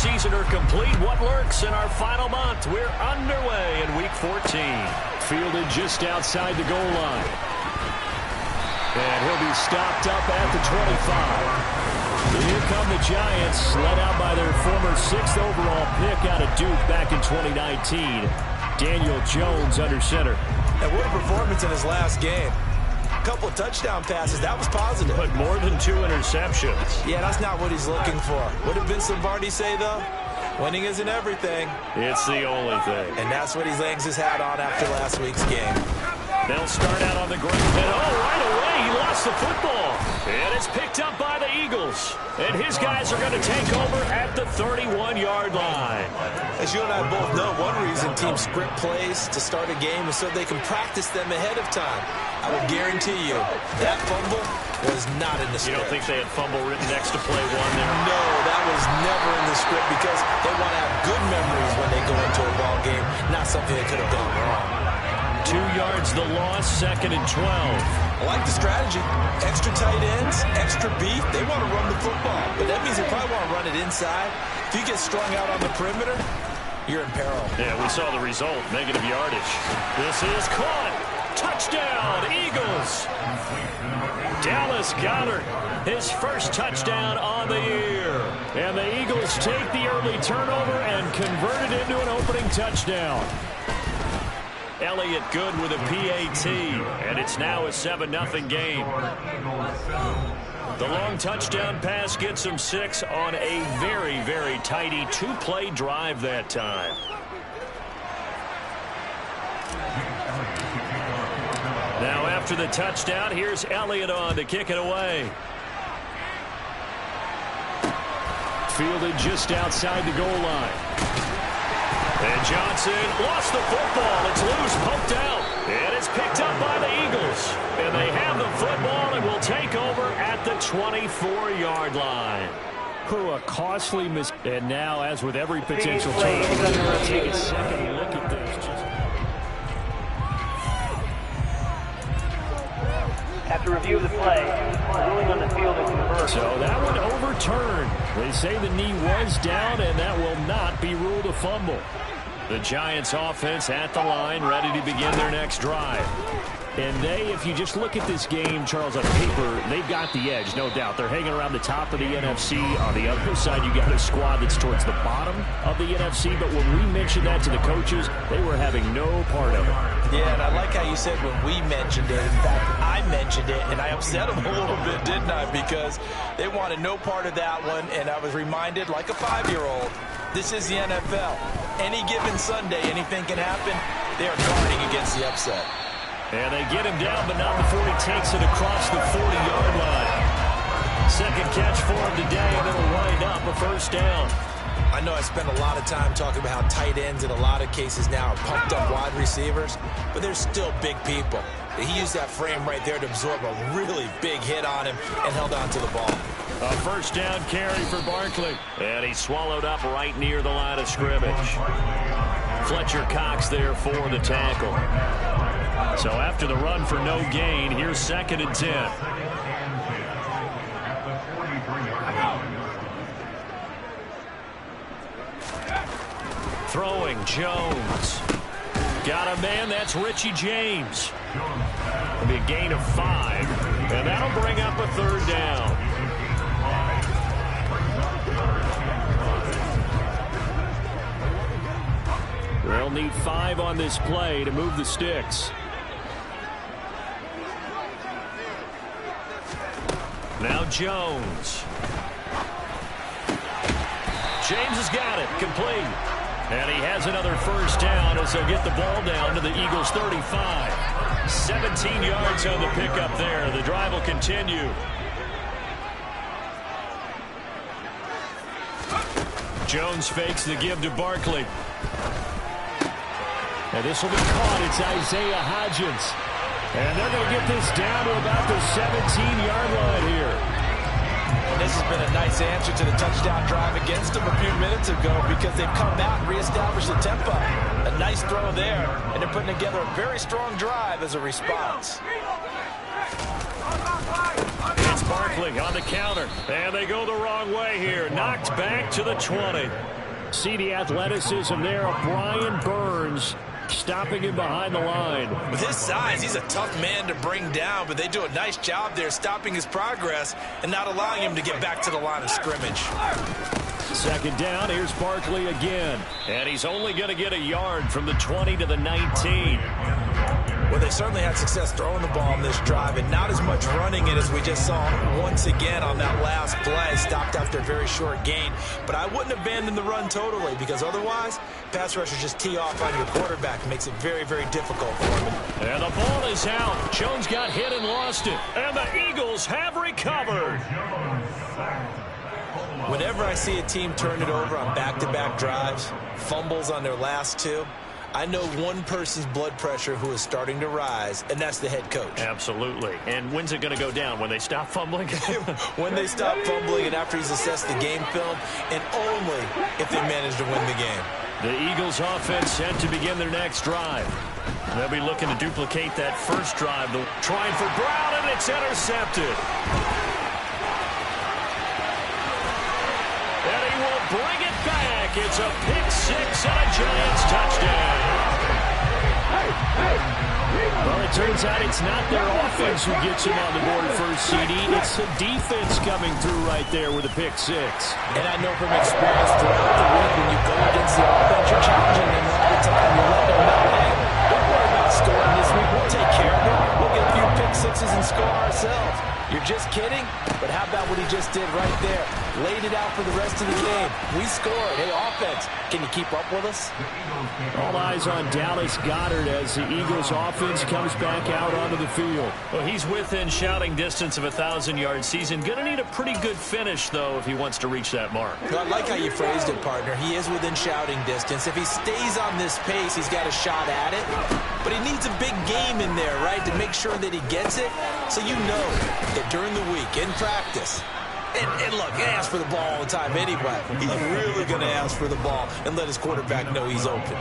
season are complete. What lurks in our final month? We're underway in Week 14. Fielded just outside the goal line. And he'll be stopped up at the 25. And here come the Giants, led out by their former 6th overall pick out of Duke back in 2019. Daniel Jones under center. And what a performance in his last game. A couple of touchdown passes. That was positive. But more than 2 interceptions. Yeah, that's not what he's looking for. What did Vince Lombardi say, though? Winning isn't everything. It's the only thing. And that's what he hangs his hat on after last week's game. They'll start out on the ground. And right away, he lost the football. And it's picked up by the Eagles. And his guys are going to take over at the 31-yard line. As you and I both know, one reason teams script plays to start a game is so they can practice them ahead of time. I will guarantee you that fumble was not in the script. You don't think they had fumble written next to play one there? No, that was never in the script because they want to have good memories when they go into a ball game, not something that could have gone wrong. 2 yards the loss, 2nd and 12. I like the strategy. Extra tight ends, extra beef. They want to run the football, but that means they probably want to run it inside. If you get strung out on the perimeter, you're in peril. Yeah, we saw the result, negative yardage. This is caught. Touchdown, Eagles. Dallas Goedert, his first touchdown on the year. And the Eagles take the early turnover and convert it into an opening touchdown. Elliott good with a PAT, and it's now a 7-0 game. The long touchdown pass gets him 6 on a very, very tidy 2-play drive that time. Now after the touchdown, here's Elliott on to kick it away. Fielded just outside the goal line. And Johnson lost the football. It's loose, poked out. And it's picked up by the Eagles. And they have the football and will take over at the 24-yard line. Who a costly miss. And now, as with every potential turnover, take a second look at this. After review of the play, the ruling on the field is reversed. So that one overturned. They say the knee was down, and that will not be ruled a fumble. The Giants offense at the line, ready to begin their next drive. And they, if you just look at this game, Charles, on paper, they've got the edge, no doubt. They're hanging around the top of the NFC. On the other side, you got a squad that's towards the bottom of the NFC. But when we mentioned that to the coaches, they were having no part of it. Yeah, and I like how you said when we mentioned it. In fact, I mentioned it, and I upset them a little bit, didn't I? Because they wanted no part of that one, and I was reminded, like a 5-year-old, this is the NFL. Any given Sunday, anything can happen. They are guarding against the upset. And they get him down, but not before he takes it across the 40-yard line. Second catch for him today, and it'll wind up a first down. I know I spent a lot of time talking about how tight ends in a lot of cases now are pumped up wide receivers, but they're still big people. He used that frame right there to absorb a really big hit on him and held on to the ball. A first down carry for Barkley. And he swallowed up right near the line of scrimmage. Fletcher Cox there for the tackle. So after the run for no gain, here's 2nd and 10. Throwing, Jones. Got a man, that's Richie James. It'll be a gain of 5, and that'll bring up a 3rd down. They'll need 5 on this play to move the sticks. Now Jones. James has got it, complete. And he has another first down as they'll get the ball down to the Eagles' 35. 17 yards on the pickup there. The drive will continue. Jones fakes the give to Barkley. And this will be caught. It's Isaiah Hodgins. And they're going to get this down to about the 17-yard line here. And this has been a nice answer to the touchdown drive against them a few minutes ago because they've come out and reestablished the tempo. A nice throw there, and they're putting together a very strong drive as a response. It's Barkley on the counter. And they go the wrong way here. Knocked back to the 20. See the athleticism there of Brian Burns, stopping him behind the line. With his size, he's a tough man to bring down, but they do a nice job there stopping his progress and not allowing him to get back to the line of scrimmage. Second down, here's Barkley again. And he's only going to get a yard from the 20 to the 19. Well, they certainly had success throwing the ball on this drive and not as much running it as we just saw once again on that last play. Stopped after a very short gain. But I wouldn't abandon the run totally because otherwise, pass rushers just tee off on your quarterback. Makes it very, very difficult for him. And the ball is out. Jones got hit and lost it. And the Eagles have recovered. Whenever I see a team turn it over on back-to-back drives, fumbles on their last two, I know one person's blood pressure who is starting to rise, and that's the head coach. Absolutely. And when's it going to go down? When they stop fumbling? When they stop fumbling and after he's assessed the game film, and only if they manage to win the game. The Eagles offense set to begin their next drive. They'll be looking to duplicate that first drive. Trying for Brown, and it's intercepted. And he will bring it back. It's a pick six and a Giants touchdown. Well, it turns out it's not their offense who gets him on the board first, CD. It's the defense coming through right there with a pick six. And I know from experience throughout the week when you go against the offense, you're challenging them all the time. You let them know, hey, don't worry about scoring this week. We'll take care of it. We'll get a few pick sixes and score ourselves. You're just kidding? But how about what he just did right there? Laid it out for the rest of the game. We scored. Hey, offense, can you keep up with us? All eyes on Dallas Goedert as the Eagles offense comes back out onto the field. Well, he's within shouting distance of a 1,000-yard season. Going to need a pretty good finish, though, if he wants to reach that mark. Well, I like how you phrased it, partner. He is within shouting distance. If he stays on this pace, he's got a shot at it. But he needs a big game in there, right, to make sure that he gets it. So you know that during the week, in practice, and look, he asks for the ball all the time anyway. He's really going to ask for the ball and let his quarterback know he's open.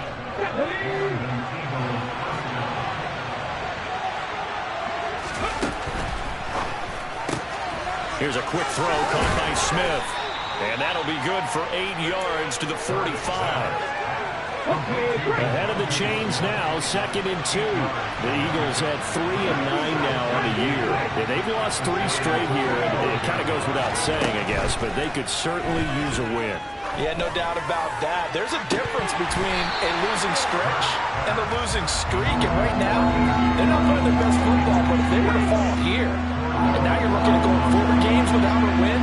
Here's a quick throw caught by Smith. And that'll be good for 8 yards to the 45. Ahead of the chains now, 2nd and 2. The Eagles had 3 and 9 now on the year. And they've lost 3 straight here, and it kind of goes without saying, I guess, but they could certainly use a win. Yeah, no doubt about that. There's a difference between a losing stretch and a losing streak, and right now, they're not playing their best football, but if they were to fall here, and now you're looking at going 4 games without a win,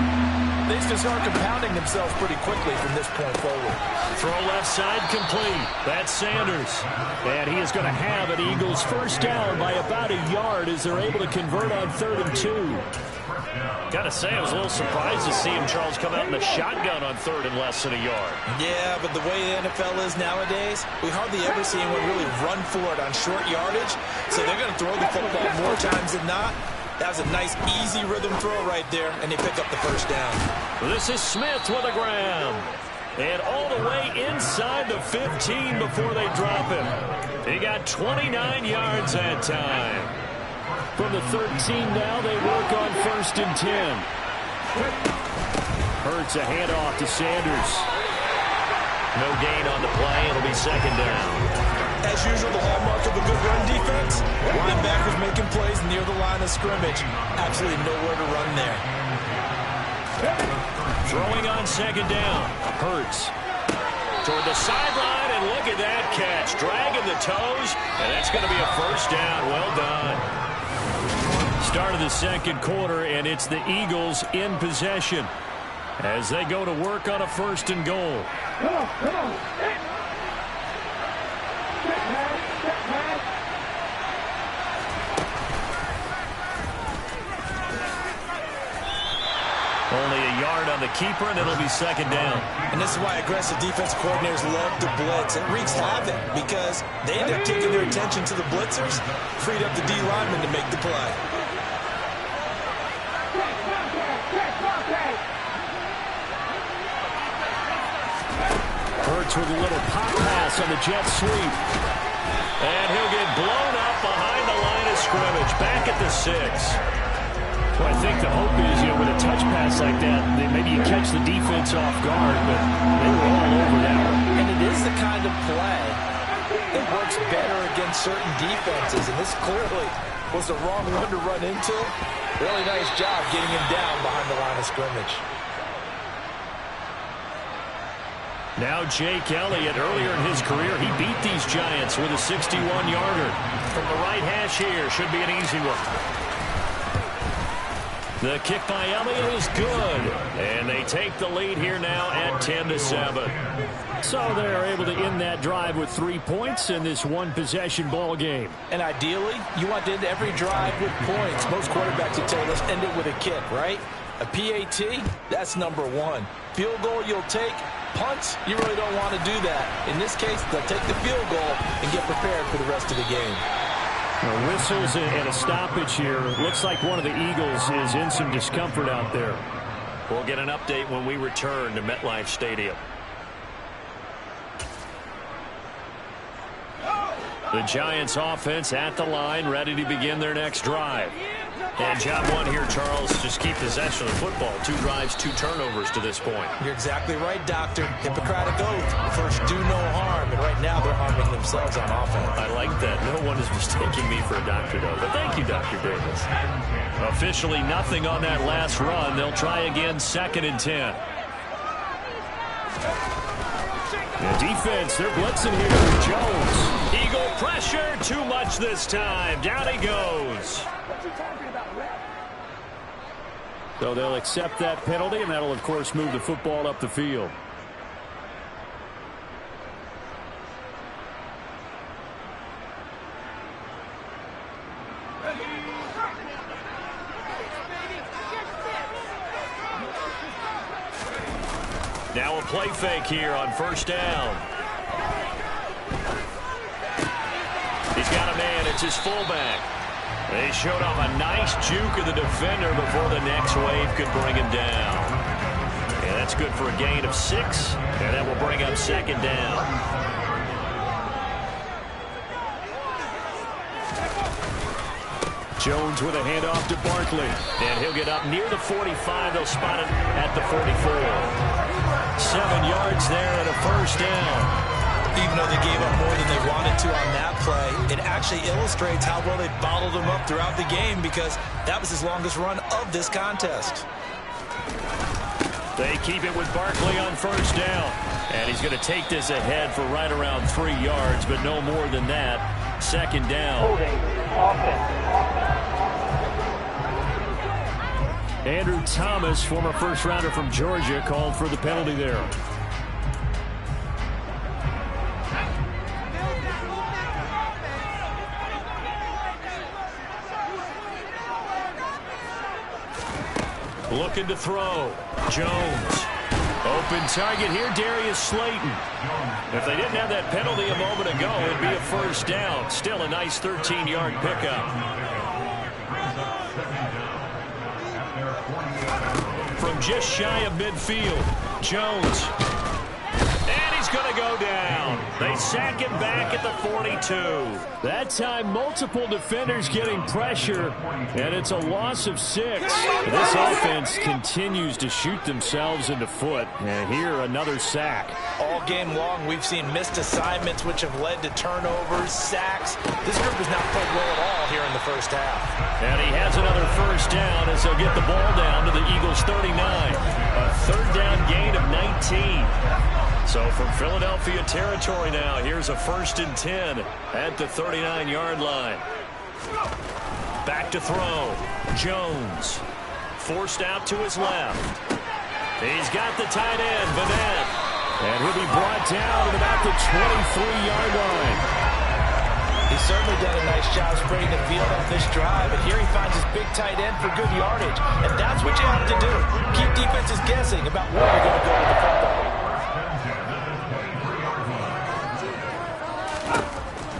they just start compounding themselves pretty quickly from this point forward. Throw left side complete. That's Sanders. And he is going to have an Eagles first down by about a yard as they're able to convert on 3rd and 2. Gotta say, I was a little surprised to see him, Charles, come out in the shotgun on 3rd and less than a yard. Yeah, but the way the NFL is nowadays, we hardly ever see anyone really run for it on short yardage. So they're going to throw the football more times than not. That was a nice, easy rhythm throw right there, and they pick up the first down. This is Smith with a grab. And all the way inside the 15 before they drop him. He got 29 yards that time. From the 13 now, they work on 1st and 10. Hurts a handoff to Sanders. No gain on the play. It'll be 2nd down. As usual, the hallmark of a good run defense, linebackers making plays near the line of scrimmage. Absolutely nowhere to run there. Throwing on 2nd down. Hurts toward the sideline, and look at that catch. Dragging the toes, and that's going to be a first down. Well done. Start of the 2nd quarter, and it's the Eagles in possession as they go to work on a 1st and goal. Come on. Only a yard on the keeper, and it'll be 2nd down. And this is why aggressive defensive coordinators love to blitz. It wreaks havoc because they end up taking their attention to the blitzers, freed up the D lineman to make the play. Hurts with a little pop pass on the jet sweep. And he'll get blown up behind the line of scrimmage, back at the 6. Well, I think the hope is, with a touch pass like that, maybe you catch the defense off guard, but they were all over that one. And it is the kind of play that works better against certain defenses, and this clearly was the wrong one to run into. Really nice job getting him down behind the line of scrimmage. Now Jake Elliott, earlier in his career, he beat these Giants with a 61-yarder. From the right hash here, should be an easy one. The kick by Elliott is good. And they take the lead here now at 10-7. So they're able to end that drive with 3 points in this one-possession ball game. And ideally, you want to end every drive with points. Most quarterbacks would say, let's end it with a kick, right? A PAT, that's number one. Field goal you'll take. Punts, you really don't want to do that. In this case, they'll take the field goal and get prepared for the rest of the game. Whistles and a stoppage here. Looks like one of the Eagles is in some discomfort out there. We'll get an update when we return to MetLife Stadium. The Giants offense at the line, ready to begin their next drive. And job one here, Charles, just keep possession of the football. 2 drives, 2 turnovers to this point. You're exactly right, Doctor. Hippocratic oath. First, do no harm. And right now, they're harming themselves on offense. I like that. No one is mistaking me for a doctor, though. But thank you, Dr. Davis. Officially nothing on that last run. They'll try again, 2nd and 10. The defense, they're blitzing here. Jones. Eagle pressure, too much this time. Down he goes. So they'll accept that penalty, and that'll, of course, move the football up the field. Now a play fake here on 1st down. He's got a man. It's his fullback. They showed off a nice juke of the defender before the next wave could bring him down. And that's good for a gain of 6. And that will bring up 2nd down. Jones with a handoff to Barkley. And he'll get up near the 45. They'll spot it at the 44. 7 yards there and a 1st down. Even though they gave up more than they wanted to on that play, it actually illustrates how well they bottled him up throughout the game, because that was his longest run of this contest. They keep it with Barkley on 1st down. And he's going to take this ahead for right around 3 yards, but no more than that. 2nd down. Holding offense. Andrew Thomas, former first-rounder from Georgia, called for the penalty there. Looking to throw. Jones. Open target here, Darius Slayton. If they didn't have that penalty a moment ago, it'd be a 1st down. Still a nice 13-yard pickup. From just shy of midfield, Jones. And he's going to go down. They sack him back at the 42. That time, multiple defenders getting pressure, and it's a loss of 6. This offense continues to shoot themselves in the foot. And here, another sack. All game long, we've seen missed assignments, which have led to turnovers, sacks. This group has not played well at all here in the 1st half. And he has another 1st down as they'll get the ball down to the Eagles' 39. A 3rd down gain of 19. So from Philadelphia territory now, here's a 1st and 10 at the 39-yard line. Back to throw. Jones. Forced out to his left. He's got the tight end, Vanette. And he'll be brought down at about the 23-yard line. He's certainly done a nice job spreading the field on this drive, and here he finds his big tight end for good yardage. And that's what you have to do. Keep defenses guessing about where you're going to go with the football.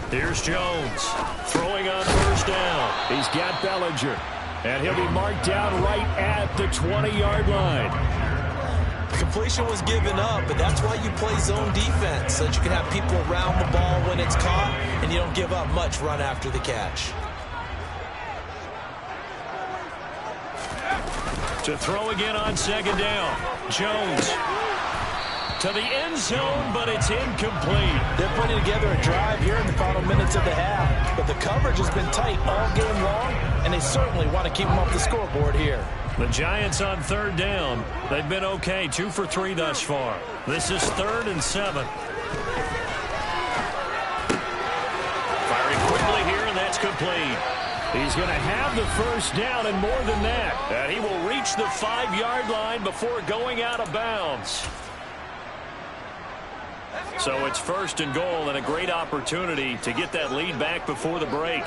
Here's Jones throwing on 1st down. He's got Bellinger, and he'll be marked down right at the 20-yard line. Completion was given up, but that's why you play zone defense, so that you can have people around the ball when it's caught, and you don't give up much run after the catch. To throw again on second down. Jones to the end zone, but it's incomplete. They're putting together a drive here in the final minutes of the half, but the coverage has been tight all game long, and they certainly want to keep them off the scoreboard here. The Giants on third down. They've been okay, 2 for 3 thus far. This is 3rd and 7. Firing quickly here, and that's complete. He's going to have the first down and more than that. And he will reach the 5-yard line before going out of bounds. So it's 1st and goal and a great opportunity to get that lead back before the break.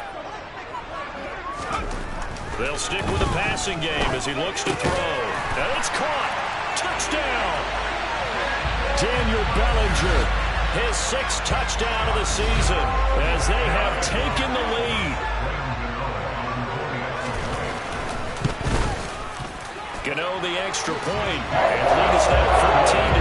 They'll stick with the passing game as he looks to throw. And it's caught. Touchdown. Daniel Bellinger, his 6th touchdown of the season as they have taken the lead. Gano the extra point and lead is now 14-10.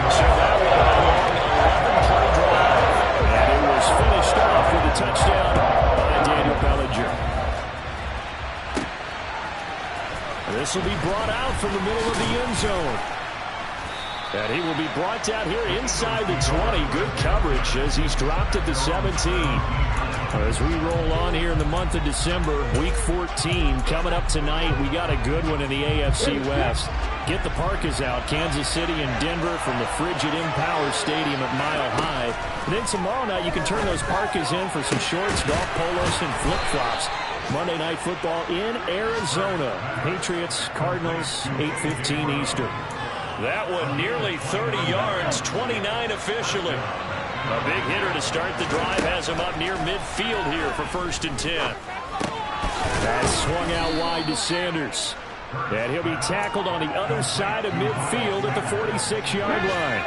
So that will be a long 11-play drive. And it was finished off with a touchdown by Daniel Bellinger. This will be brought out from the middle of the end zone. And he will be brought down here inside the 20. Good coverage as he's dropped at the 17. As we roll on here in the month of December, Week 14 coming up tonight. We got a good one in the AFC West. Get the Parkas out, Kansas City and Denver from the frigid Empower Stadium at Mile High. And then tomorrow night you can turn those Parkas in for some shorts, golf polos, and flip-flops. Monday Night Football in Arizona. Patriots, Cardinals, 8:15 Eastern. That one nearly 30 yards, 29 officially. A big hitter to start the drive has him up near midfield here for 1st and 10. That swung out wide to Sanders. And he'll be tackled on the other side of midfield at the 46-yard line.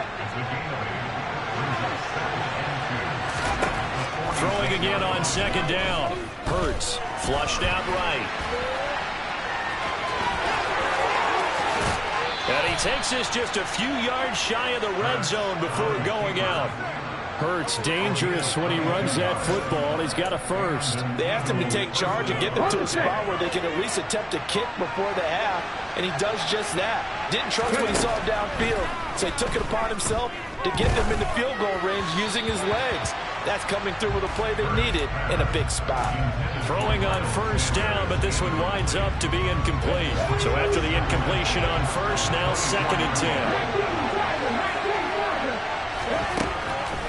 Throwing again on second down. Hurts flushed out right. And he takes this just a few yards shy of the red zone before going out. Hurts dangerous when he runs that football. He's got a first. They asked him to take charge and get them to a spot where they can at least attempt a kick before the half, and he does just that. Didn't trust what he saw downfield, so he took it upon himself to get them into field goal range using his legs. That's coming through with a play they needed in a big spot. Throwing on first down, but this one winds up to be incomplete. So after the incompletion on first, now 2nd and 10.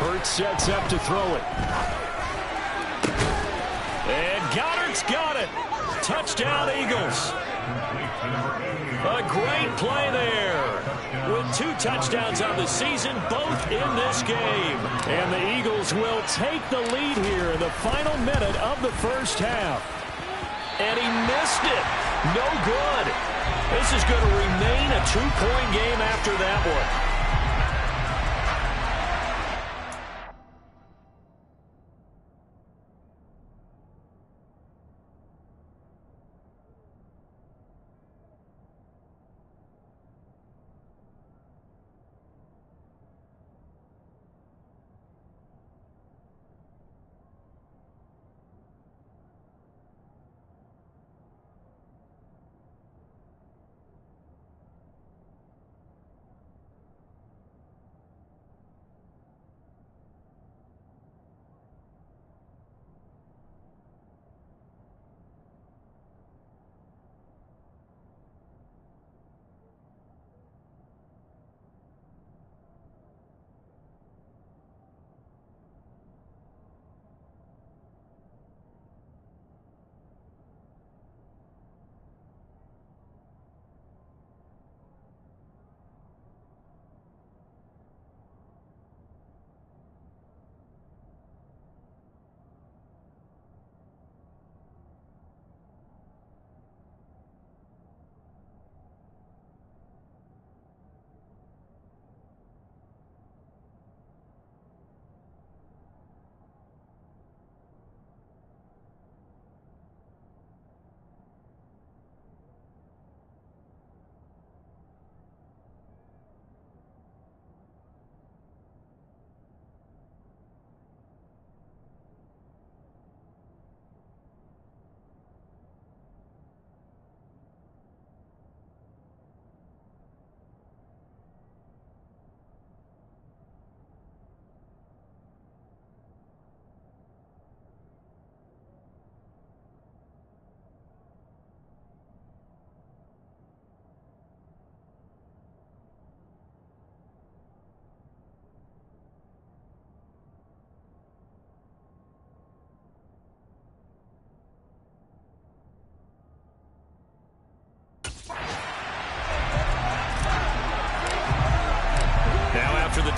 Hurts sets up to throw it. And Goddard's got it. Touchdown, Eagles. A great play there. With 2 touchdowns on the season, both in this game. And the Eagles will take the lead here in the final minute of the first half. And he missed it. No good. This is going to remain a 2-point game after that one.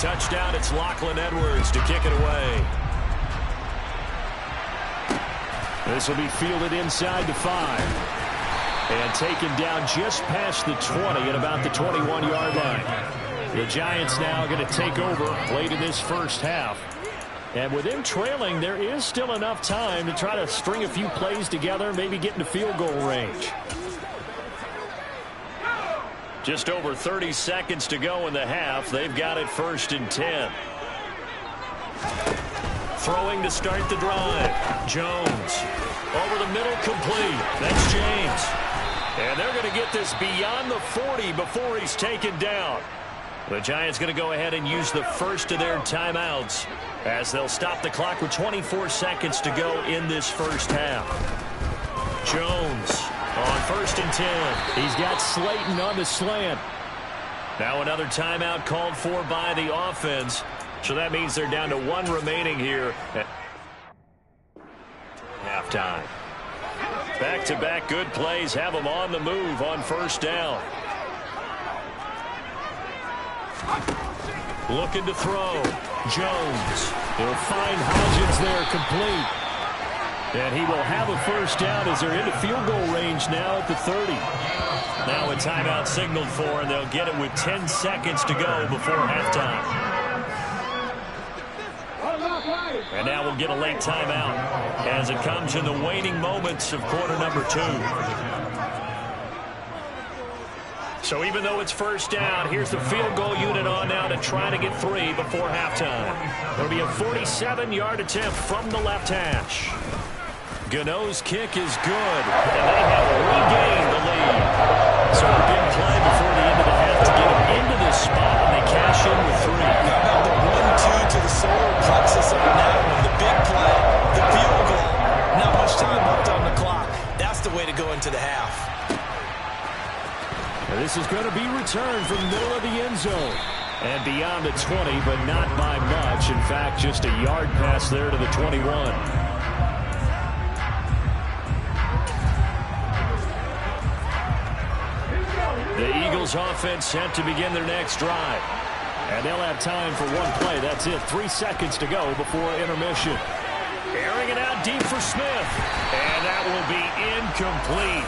touchdown. It's Lachlan Edwards to kick it away. This will be fielded inside the 5. And taken down just past the 20 at about the 21-yard line. The Giants now going to take over late in this first half. And with them trailing, there is still enough time to try to string a few plays together, maybe get into field goal range. Just over 30 seconds to go in the half. They've got it 1st and 10. Throwing to start the drive. Jones. Over the middle, complete. That's James. And they're going to get this beyond the 40 before he's taken down. The Giants going to go ahead and use the first of their timeouts as they'll stop the clock with 24 seconds to go in this first half. Jones on 1st and 10. He's got Slayton on the slant. Now another timeout called for by the offense. So that means they're down to 1 remaining here at halftime. Back-to-back good plays have them on the move on 1st down. Looking to throw. Jones. He'll find Hodgins there, complete. And he will have a 1st down as they're into field goal range now at the 30. Now a timeout signaled for, and they'll get it with 10 seconds to go before halftime. And now we'll get a late timeout as it comes in the waning moments of quarter number 2. So even though it's 1st down, here's the field goal unit on now to try to get 3 before halftime. It'll be a 47-yard attempt from the left hash. Gano's kick is good, and they have regained the lead. So a big play before the end of the half to get them into this spot, and they cash in with 3. How about the 1-2 to the solar plexus on that one? The big play, the field goal, not much time left on the clock. That's the way to go into the half. And this is going to be returned from the middle of the end zone. And beyond the 20, but not by much. In fact, just a yard pass there to the 21. The Eagles offense set to begin their next drive. And they'll have time for 1 play. That's it. 3 seconds to go before intermission. Airing it out deep for Smith. And that will be incomplete.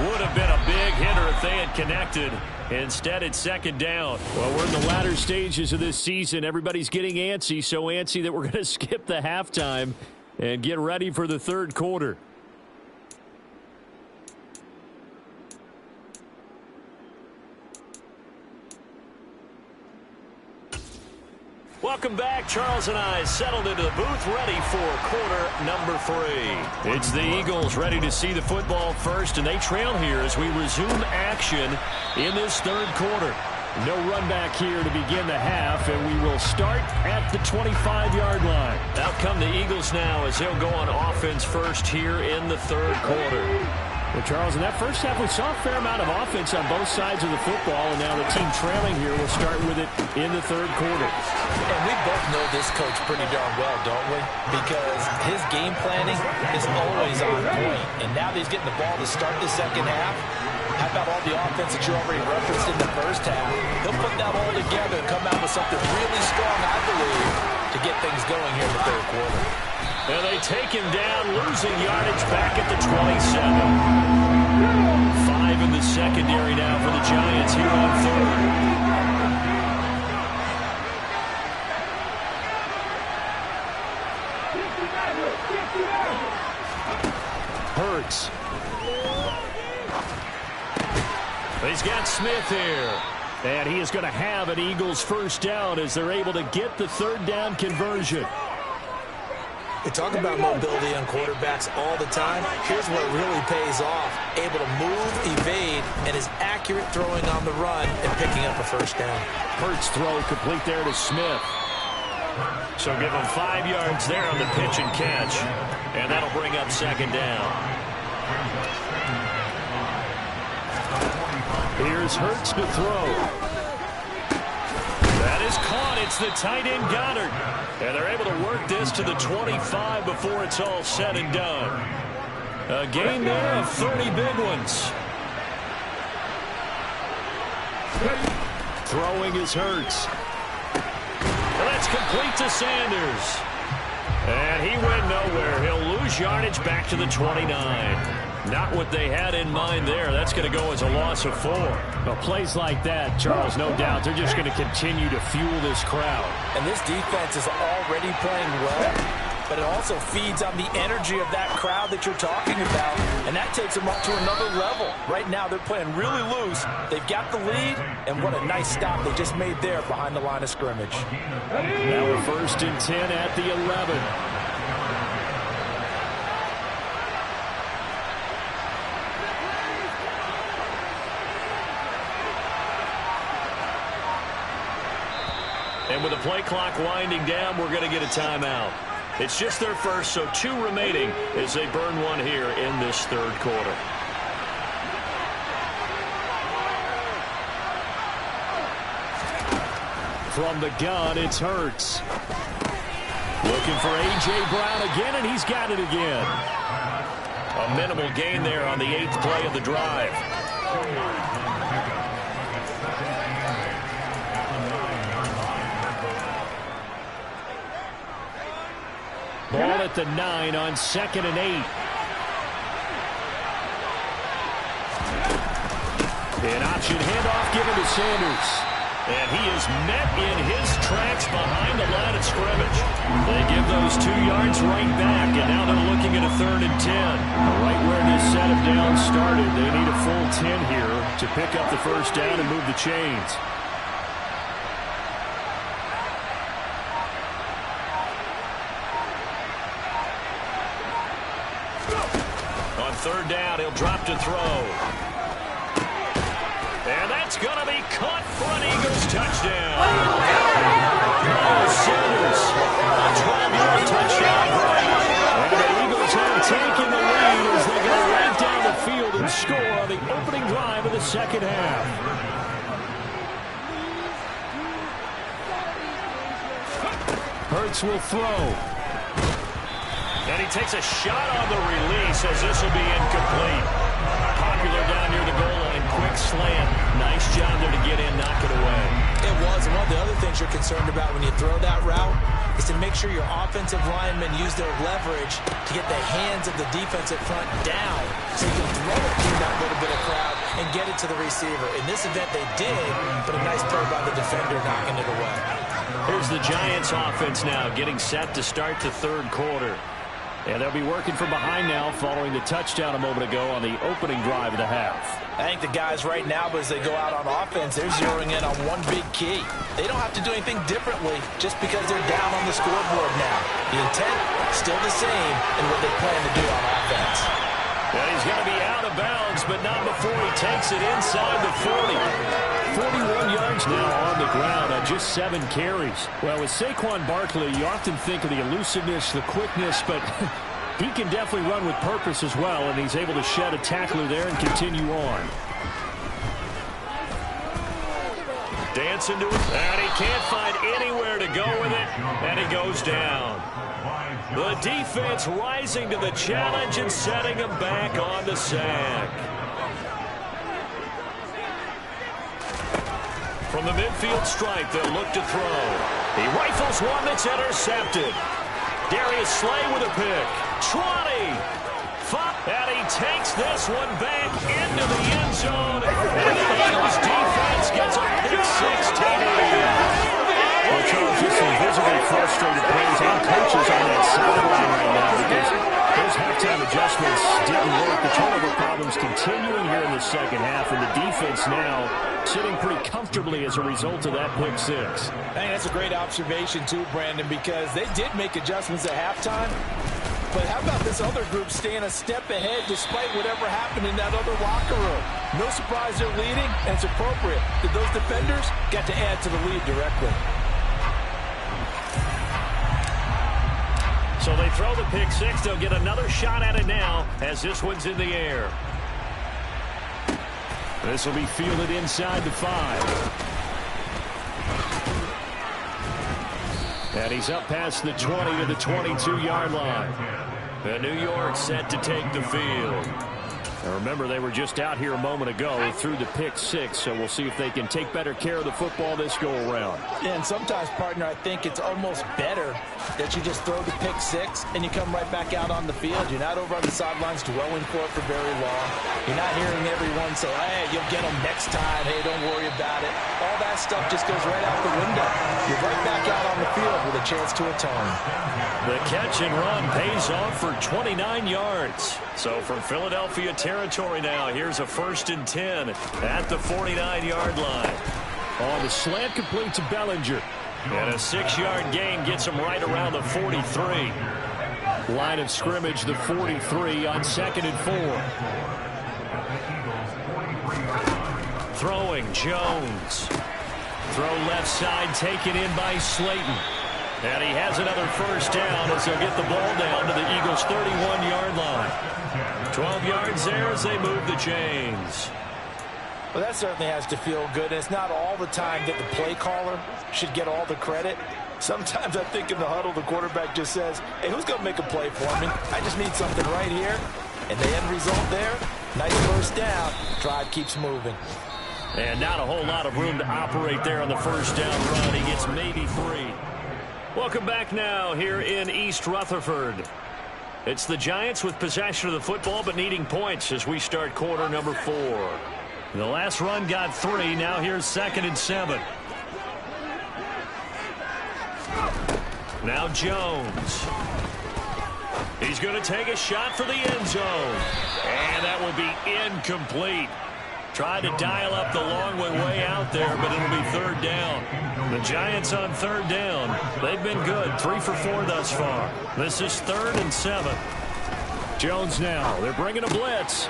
Would have been a big hitter if they had connected. Instead, it's 2nd down. Well, we're in the latter stages of this season. Everybody's getting antsy, so antsy that we're going to skip the halftime and get ready for the 3rd quarter. Welcome back. Charles and I settled into the booth, ready for quarter number 3. It's the Eagles ready to see the football first, and they trail here as we resume action in this 3rd quarter. No run back here to begin the half, and we will start at the 25-yard line. Out come the Eagles now as they'll go on offense first here in the 3rd quarter. Well, Charles, in that first half, we saw a fair amount of offense on both sides of the football, and now the team trailing here will start with it in the 3rd quarter. And we both know this coach pretty darn well, don't we? Because his game planning is always on point. And now that he's getting the ball to start the 2nd half, how about all the offense that you already referenced in the 1st half? He'll put that all together and come out with something really strong, I believe, to get things going here in the 3rd quarter. And they take him down, losing yardage back at the 27. 5 in the secondary now for the Giants here on 3rd. Hurts. He's got Smith here. And he is going to have an Eagles 1st down as they're able to get the 3rd down conversion. We talk about mobility on quarterbacks all the time. Here's what really pays off. Able to move, evade, and is accurate throwing on the run and picking up a 1st down. Hurts throw complete there to Smith. So give him 5 yards there on the pitch and catch. And that'll bring up 2nd down. Here's Hurts to throw. That is caught. It's the tight end Goddard. And they're able to work this to the 25 before it's all said and done. A gain there of 30 big ones. Throwing is Hurts. That's complete to Sanders. And he went nowhere. He'll lose yardage back to the 29. Not what they had in mind there. That's going to go as a loss of 4. Well, plays like that, Charles, no doubt, they're just going to continue to fuel this crowd. And this defense is already playing well, but it also feeds on the energy of that crowd that you're talking about, and that takes them up to another level. Right now, they're playing really loose. They've got the lead, and what a nice stop they just made there behind the line of scrimmage. Now we're 1st and 10 at the 11. And with the play clock winding down, we're going to get a timeout. It's just their first, so 2 remaining as they burn one here in this 3rd quarter. From the gun, it's Hurts. Looking for A.J. Brown again, and he's got it again. A minimal gain there on the 8th play of the drive. Ball at the 9 on 2nd and 8. An option handoff given to Sanders. And he is met in his tracks behind the line of scrimmage. They give those 2 yards right back, and now they're looking at a 3rd and 10. Right where this set of downs started, they need a full 10 here to pick up the 1st down and move the chains. On 3rd down, he'll drop to throw. And that's going to be caught for an Eagles touchdown. Oh, Sanders, a 12-yard touchdown. And the Eagles have taken the lead as they go right down the field and score on the opening drive of the 2nd half. Hurts will throw. And he takes a shot on the release as this will be incomplete. Popular down near the goal line, quick slant. Nice job there to get in, knock it away. It was, and one of the other things you're concerned about when you throw that route is to make sure your offensive linemen use their leverage to get the hands of the defensive front down so you can throw it through that little bit of crowd and get it to the receiver. In this event, they did, but a nice play by the defender knocking it away. Here's the Giants offense now getting set to start the 3rd quarter. And they'll be working from behind now following the touchdown a moment ago on the opening drive of the half. I think the guys right now, as they go out on offense, they're zeroing in on one big key. They don't have to do anything differently just because they're down on the scoreboard now. The intent, still the same in what they plan to do on offense. And he's going to be out of bounds, but not before he takes it inside the 40. 41 yards now on the ground on just 7 carries. Well, with Saquon Barkley, you often think of the elusiveness, the quickness, but he can definitely run with purpose as well, and he's able to shed a tackler there and continue on. Dancing to it, and he can't find anywhere to go with it, and he goes down. The defense rising to the challenge and setting him back on the sack. From the midfield stripe, they'll look to throw. He rifles one that's intercepted. Darius Slay with a pick. 20. And he takes this one back into the end zone. And the Eagles defense gets a pick-6 TD. Well, Charles, just some visibly frustrated players and coaches on that sideline right now because those halftime adjustments didn't work. The turnover problems continuing here in the 2nd half, and the defense now sitting pretty comfortably as a result of that pick-6. I think that's a great observation, too, Brandon, because they did make adjustments at halftime. But how about this other group staying a step ahead despite whatever happened in that other locker room? No surprise they're leading, and it's appropriate that those defenders got to add to the lead directly. So they throw the pick-6. They'll get another shot at it now as this one's in the air. This will be fielded inside the 5. And he's up past the 20 to the 22-yard line. And New York set to take the field. Now remember, they were just out here a moment ago through the pick six, so we'll see if they can take better care of the football this go-around. Yeah, and sometimes, partner, I think it's almost better that you just throw the pick six and you come right back out on the field. You're not over on the sidelines dwelling for it for very long. You're not hearing everyone say, hey, you'll get them next time. Hey, don't worry about it. All that stuff just goes right out the window. You're right back out on the field with a chance to atone. The catch and run pays off for 29 yards. So from Philadelphia territory now, here's a 1st and 10 at the 49-yard line. On the slant, complete to Bellinger. And a 6-yard gain gets him right around the 43. Line of scrimmage, the 43 on 2nd and 4. Throwing, Jones. Throw left side, taken in by Slayton. And he has another 1st down as they'll get the ball down to the Eagles' 31-yard line. 12 yards there as they move the chains. Well, that certainly has to feel good. And it's not all the time that the play caller should get all the credit. Sometimes I think in the huddle, the quarterback just says, hey, who's going to make a play for me? I just need something right here. And the end result there, nice 1st down. Drive keeps moving. And not a whole lot of room to operate there on the 1st down run. He gets maybe 3. Welcome back now here in East Rutherford. It's the Giants with possession of the football but needing points as we start quarter number 4. The last run got 3. Now here's 2nd and 7. Now Jones. He's going to take a shot for the end zone. And that will be incomplete. Tried to dial up the long way out there, but it'll be 3rd down. The Giants on 3rd down. They've been good. 3 for 4 thus far. This is 3rd and 7. Jones now. They're bringing a blitz.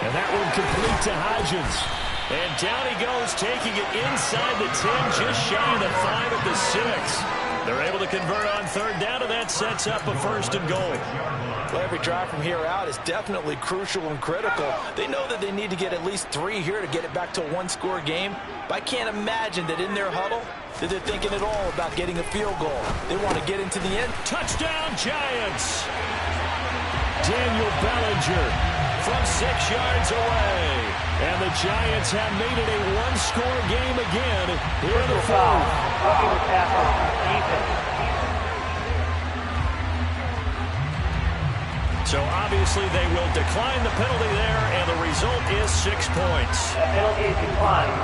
And that one complete to Hodgins. And down he goes, taking it inside the 10, just shy of the 5 at the 6. They're able to convert on 3rd down, and that sets up a 1st and goal. Well, every drive from here out is definitely crucial and critical. They know that they need to get at least 3 here to get it back to a 1-score game. But I can't imagine that in their huddle that they're thinking at all about getting a field goal. They want to get into the end. Touchdown, Giants! Daniel Bellinger from 6 yards away. And the Giants have made it a 1-score game again here in the 4th. So obviously they will decline the penalty there, and the result is 6 points. The penalty is declined.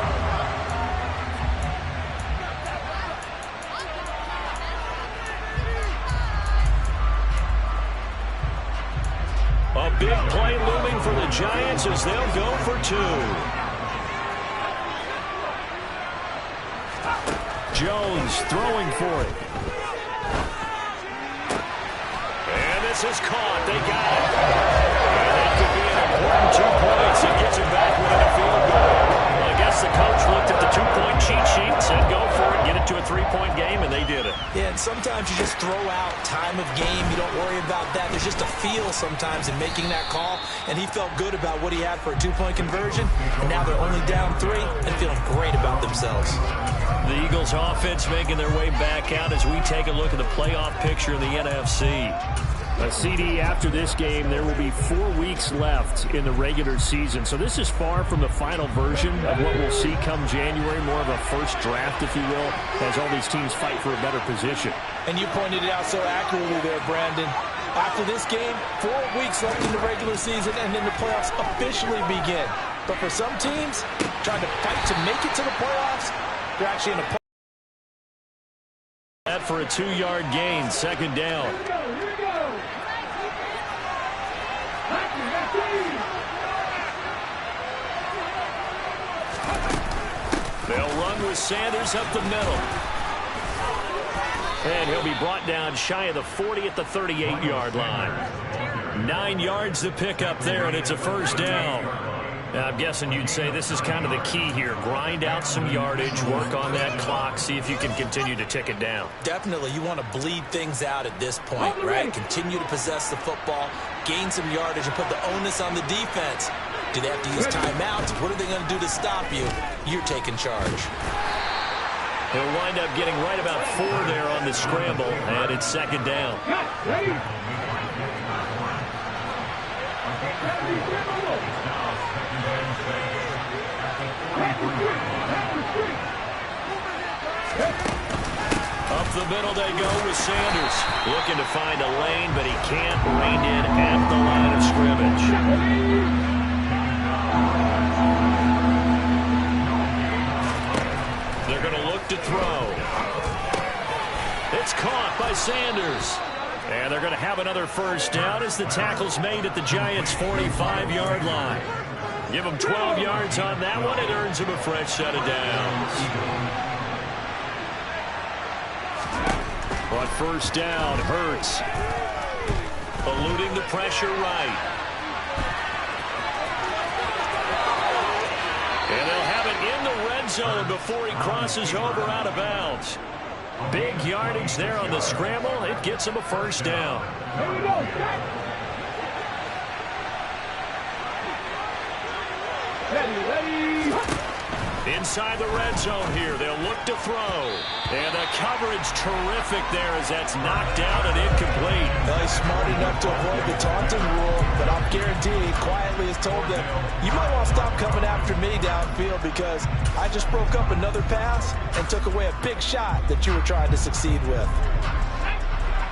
A big play looming for the Giants as they'll go for 2. Jones throwing for it. And this is caught. They got it. And that could be an important 2 points. It gets him back within a field goal. Well, I guess the coach looked at the 2-point cheat sheet and said, go for it, get it to a 3-point game, and they did it. Yeah, and sometimes you just throw out time of game. You don't worry about that. There's just a feel sometimes in making that call, and he felt good about what he had for a 2-point conversion, and now they're only down 3 and feeling great about themselves. The Eagles offense making their way back out as we take a look at the playoff picture in the NFC. A CD after this game, there will be 4 weeks left in the regular season. So this is far from the final version of what we'll see come January, more of a first draft, if you will, as all these teams fight for a better position. And you pointed it out so accurately there, Brandon. After this game, 4 weeks left in the regular season, and then the playoffs officially begin. But for some teams, trying to fight to make it to the playoffs, they're actually in a play. That for a 2-yard gain, 2nd down. They'll run with Sanders up the middle. And he'll be brought down shy of the 40 at the 38-yard line. 9 yards to pick up there, and it's a 1st down. Now, I'm guessing you'd say this is kind of the key here. Grind out some yardage, work on that clock, see if you can continue to tick it down. Definitely, you want to bleed things out at this point, right? Continue to possess the football, gain some yardage, and put the onus on the defense. Do they have to use timeouts? What are they going to do to stop you? You're taking charge. He'll wind up getting right about 4 there on the scramble, and it's 2nd down. Up the middle they go with Sanders. Looking to find a lane, but he can't rein in at the line of scrimmage. They're going to look to throw. It's caught by Sanders. And they're going to have another first down as the tackle's made at the Giants' 45-yard line. Give them 12 yards on that one. It earns them a fresh set of downs. On first down, Hurts. Eluding the pressure right. And they'll have it in the red zone before he crosses over out of bounds. Big yardage there on the scramble. It gets him a first down. Here we go. Ready. Inside the red zone here. They'll look to throw. And the coverage terrific there as that's knocked out and incomplete. Well, he's smart enough to avoid the taunting rule, but I'm guaranteed quietly has told them, you might want to stop coming after me downfield because I just broke up another pass and took away a big shot that you were trying to succeed with.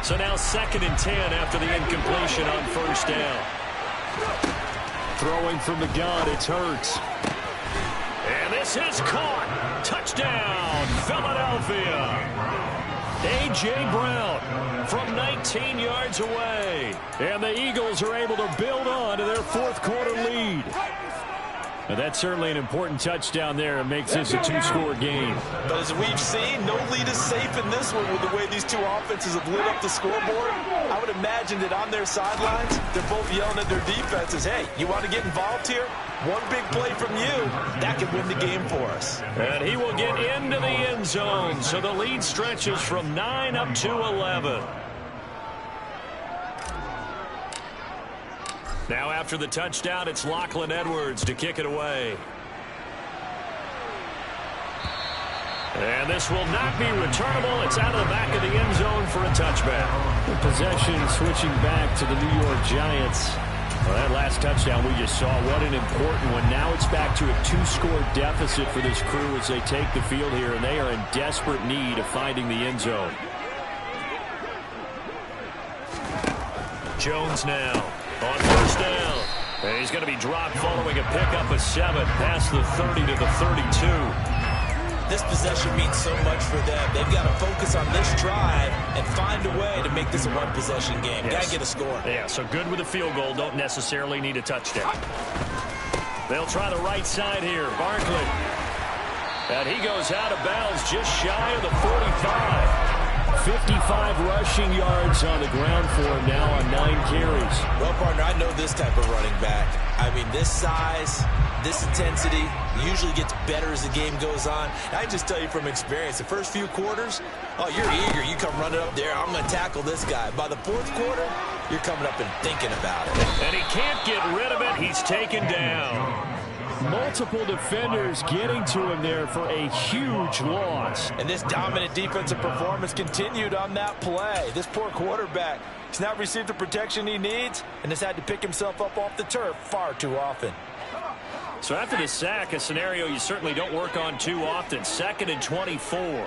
So now 2nd and 10 after the incompletion on first down. Throwing from the gun, it's Hurts. And this is caught. Touchdown, Philadelphia. A.J. Brown from 19 yards away. And the Eagles are able to build on to their 4th quarter lead. And that's certainly an important touchdown there. It makes this a 2-score game. But as we've seen, no lead is safe in this one with the way these two offenses have lit up the scoreboard. I would imagine that on their sidelines, they're both yelling at their defenses, hey, you want to get involved here? One big play from you, that could win the game for us. And he will get into the end zone. So the lead stretches from 9 up to 11. Now after the touchdown, it's Lachlan Edwards to kick it away. And this will not be returnable. It's out of the back of the end zone for a touchback. The possession switching back to the New York Giants. Well, that last touchdown we just saw, what an important one. Now it's back to a 2-score deficit for this crew as they take the field here, and they are in desperate need of finding the end zone. Jones now on first down. And he's going to be dropped following a pickup of 7 past the 30 to the 32. This possession means so much for them. They've got to focus on this drive and find a way to make this a one-possession game. Yes. Got to get a score. Yeah, so good with a field goal. Don't necessarily need a touchdown. They'll try the right side here. Barkley. And he goes out of bounds just shy of the 45. 55 rushing yards on the ground for him now on 9 carries. Well, partner, I know this type of running back. I mean, this size, this intensity usually gets better as the game goes on. I just tell you from experience, the first few quarters, oh, you're eager. You come running up there, I'm going to tackle this guy. By the 4th quarter, you're coming up and thinking about it. And he can't get rid of it. He's taken down. Multiple defenders getting to him there for a huge loss. And this dominant defensive performance continued on that play. This poor quarterback, he's not received the protection he needs and has had to pick himself up off the turf far too often. So after the sack, a scenario you certainly don't work on too often. 2nd and 24.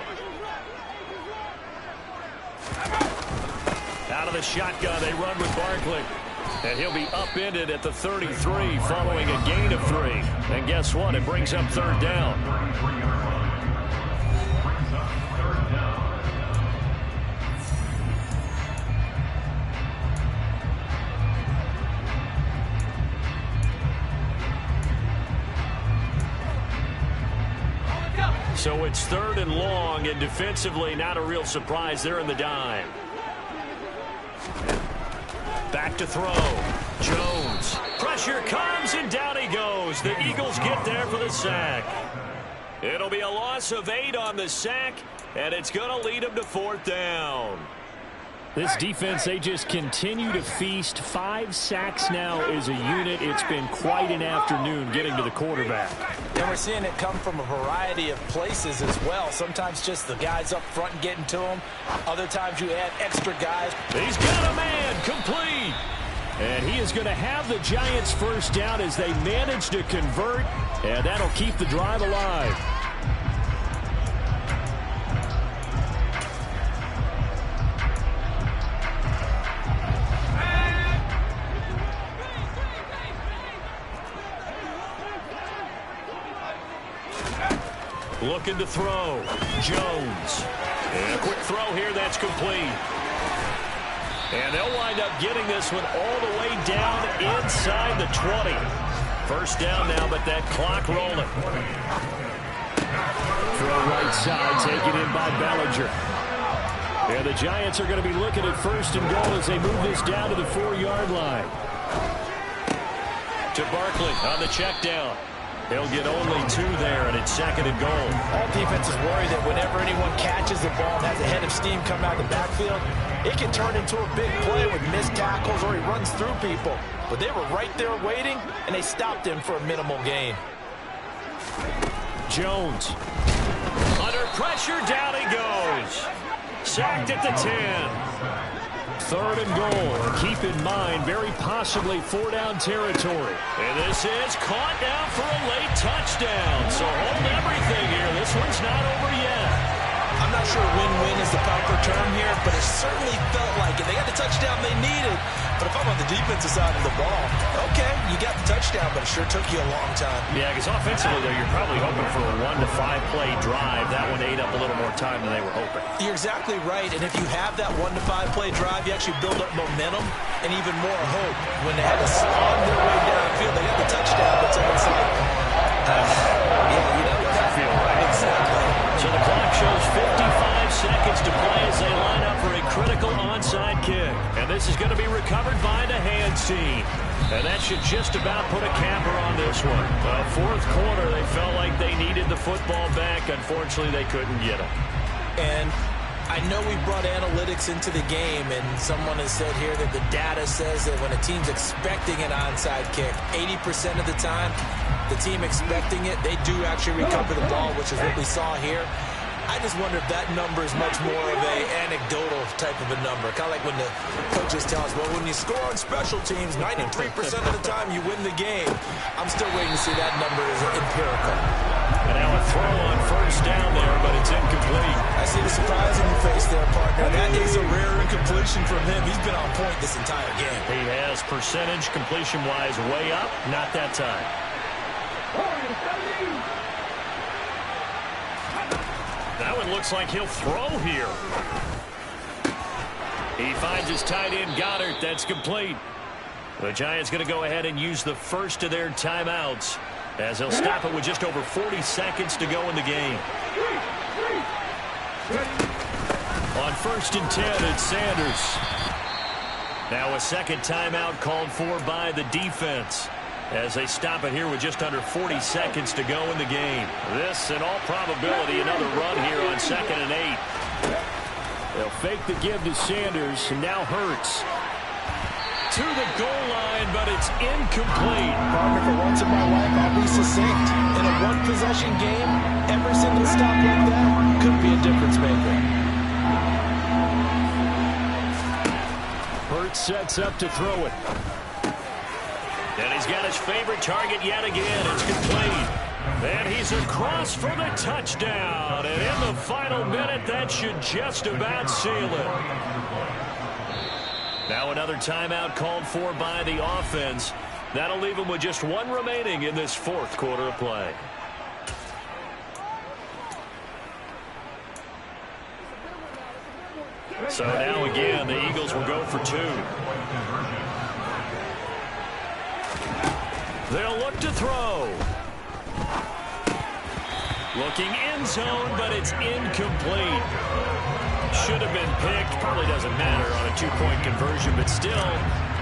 Out of the shotgun, they run with Barkley. And he'll be upended at the 33 following a gain of 3. And guess what? It brings up 3rd down. So it's 3rd and long, and defensively not a real surprise. They're in the dime. Back to throw. Jones. Pressure comes, and down he goes. The Eagles get there for the sack. It'll be a loss of 8 on the sack, and it's going to lead them to 4th down. This defense, they just continue to feast. 5 sacks now as a unit. It's been quite an afternoon getting to the quarterback. And we're seeing it come from a variety of places as well. Sometimes just the guys up front and getting to them. Other times you add extra guys. He's got a man complete. And he is going to have the Giants first down as they manage to convert, and that'll keep the drive alive. Looking to throw. Jones. And a quick throw here that's complete. And they'll wind up getting this one all the way down inside the 20. First down now, but that clock rolling. Throw right side, taken in by Bellinger. And the Giants are going to be looking at first and goal as they move this down to the 4-yard line. To Barkley on the check down. He'll get only 2 there, and it's second and goal. All defenses worry that whenever anyone catches the ball and has a head of steam come out of the backfield, it can turn into a big play with missed tackles or he runs through people. But they were right there waiting, and they stopped him for a minimal gain. Jones. Under pressure, down he goes. Sacked at the 10. Third and goal. Keep in mind, very possibly 4-down territory. And this is caught now for a late touchdown. So hold everything here. This one's not over yet. I'm not sure win-win is the proper term here, but it certainly felt like it. They got the touchdown they needed. But if I'm on the defensive side of the ball, okay, you got the touchdown, but it sure took you a long time. Yeah, because offensively, though, you're probably hoping for a 1 to 5 play drive. That one ate up a little more time than they were hoping. You're exactly right, and if you have that 1 to 5 play drive, you actually build up momentum and even more hope. When they had to slog their way downfield, they got the touchdown, but someone's like, yeah, you know, doesn't feel right. Exactly. So the clock shows 55 seconds to play as they line up for a critical onside kick. And this is going to be recovered by the hands team. And that should just about put a capper on this one. Fourth quarter, they felt like they needed the football back. Unfortunately, they couldn't get it. And I know we brought analytics into the game, and someone has said here that the data says that when a team's expecting an onside kick, 80% of the time, the team expecting it, they do actually recover the ball, which is what we saw here. I just wonder if that number is much more of a anecdotal type of a number. Kind of like when the coaches tell us, well, when you score on special teams, 93% of the time you win the game. I'm still waiting to see that number is empirical. And now a throw on first down there, but it's incomplete. I see the surprise in your face there, partner. That is a rare incompletion from him. He's been on point this entire game. He has percentage completion-wise way up, not that time. That one looks like he'll throw here. He finds his tight end, Goddard. That's complete. The Giants going to go ahead and use the first of their timeouts as they'll stop it with just over 40 seconds to go in the game. On first and 10, it's Sanders. Now a second timeout called for by the defense as they stop it here with just under 40 seconds to go in the game. This, in all probability, another run here on 2nd and 8. They'll fake the give to Sanders, and now Hurts. To the goal line, but it's incomplete. Partner, for once in my life, I'll be succinct. In a one-possession game, every single stop like that could be a difference maker. Hurts sets up to throw it. And he's got his favorite target yet again. It's complete. And he's across for the touchdown. And in the final minute, that should just about seal it. Now another timeout called for by the offense. That'll leave him with just one remaining in this fourth quarter of play. So now again, the Eagles will go for 2. They'll look to throw. Looking end zone, but it's incomplete. Should have been picked. Probably doesn't matter on a 2-point conversion, but still,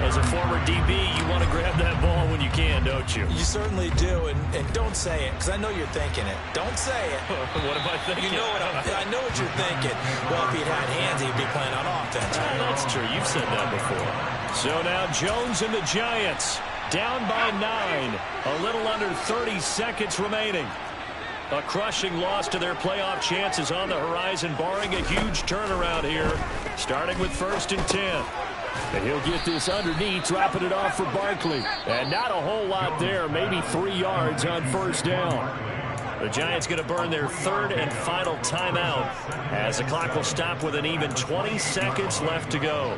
as a former DB, you want to grab that ball when you can, don't you? You certainly do, and don't say it, because I know you're thinking it. Don't say it. What am I thinking? You know what I know what you're thinking. Well, if he'd had hands, he'd be playing on offense. That's true. You've said that before. So now Jones and the Giants down by 9. A little under 30 seconds remaining. A crushing loss to their playoff chances on the horizon, barring a huge turnaround here, starting with first and 10. And he'll get this underneath, dropping it off for Barkley. And not a whole lot there, maybe 3 yards on first down. The Giants going to burn their third and final timeout as the clock will stop with an even 20 seconds left to go.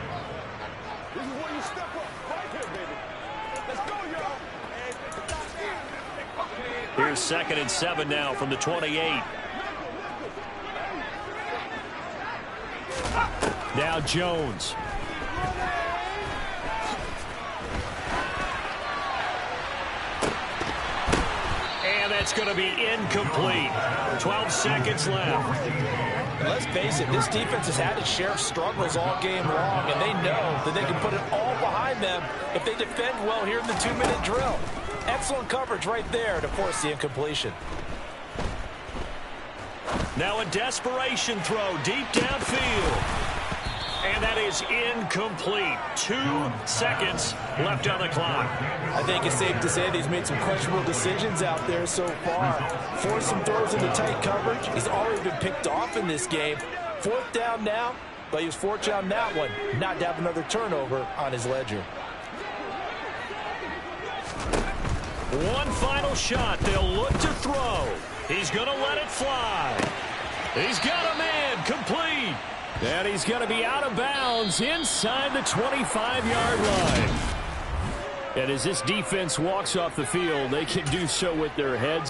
Here's 2nd and 7 now from the 28. Now Jones. And that's going to be incomplete. 12 seconds left. Let's face it, this defense has had its share of struggles all game long, and they know that they can put it all behind them if they defend well here in the 2-minute drill. Excellent coverage right there to force the incompletion. Now a desperation throw deep downfield. And that is incomplete. 2 seconds left on the clock. I think it's safe to say that he's made some questionable decisions out there so far. Forced some throws into tight coverage. He's already been picked off in this game. 4th down now, but he was fortunate on that one not to have another turnover on his ledger. One final shot. They'll look to throw. He's going to let it fly. He's got a man. Complete. And he's going to be out of bounds inside the 25-yard line. And as this defense walks off the field, they can do so with their heads.